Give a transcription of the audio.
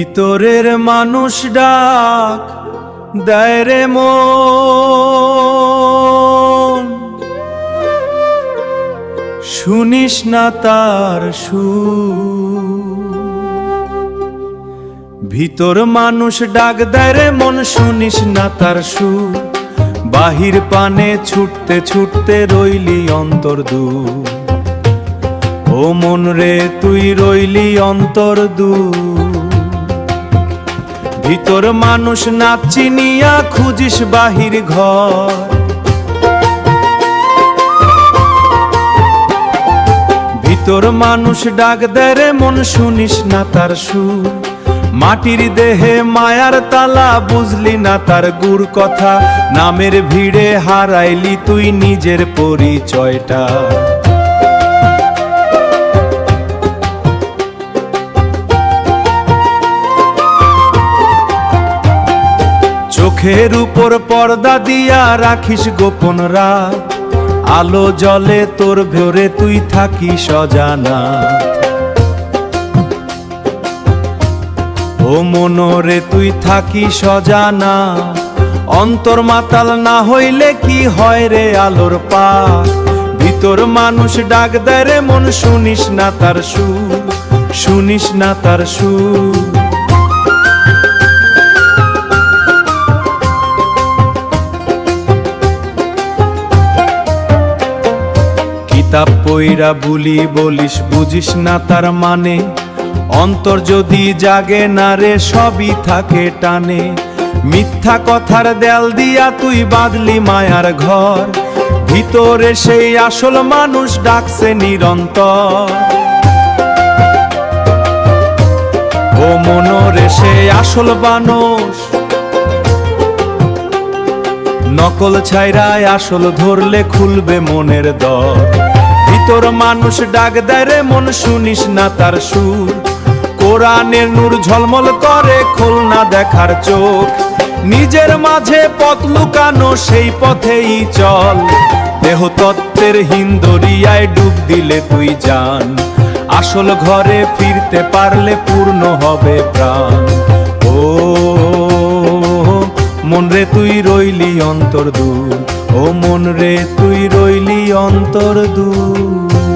ভিতরের মানুষ ডাক দেয় রে মন, শুনিস না তার সুর। ভিতর মানুষ ডাক দেয় রে মন, শুনিস না তার সুর। বাহির পানে ছুটতে ছুটতে রইলি অন্তর দূর। ও মন রে তুই রইলি অন্তর দূর। ভিতর মানুষ না চিনিয়া খুঁজিস বাহির ঘর। ভিতর মানুষ ডাক দেয় রে মন, শুনিস না তার সুর। মাটির দেহে মায়ার তালা, বুঝলি না তার গুড় কথা। নামের ভিড়ে হারাইলি তুই নিজের পরিচয়টা। চোখের উপর পর্দা দিয়া রাখিস গোপন রাত। আলো জলে তোর ভেরে তুই থাকিস অজানা। ও মনরে তুই থাকিস অজানা। অন্তর মাতাল না হইলে কি হয় রে আলোর পাক। ভিতর মানুষ ডাক দেয় রে মন, শুনিস না তার সুর, শুনিস না তার সুর। কিতাব পইরা বুলি বলিস, বুঝিস না তার মানে। অন্তর যদি জাগে না রে সবই থাকে টানে। মিথ্যা কথার দেয়াল দিয়া তুই বাঁধলি মায়ার ঘর। ভিতরে সেই আসল মানুষ ডাকছে নিরন্তর। ও মনরে সেই আসল মানুষ, নকল ছাইরায় আসল ধরলে খুলবে মনের দর। ভিতর মানুষ ডাক দেয় রে মন, শুনিস না তার সুর। কোরআনের নূর ঝলমল করে, খোল না দেখার চোখ। নিজের মাঝে পথ লুকানো, সেই পথেই চল। দেহ তত্ত্বের হিন্দরিয়ায় ডুব দিলে তুই জান। আসল ঘরে ফিরতে পারলে পূর্ণ হবে প্রাণ। ও মন রে তুই রইলি অন্তর দূর। ও মন রে তুই রইলি অন্তর দূর।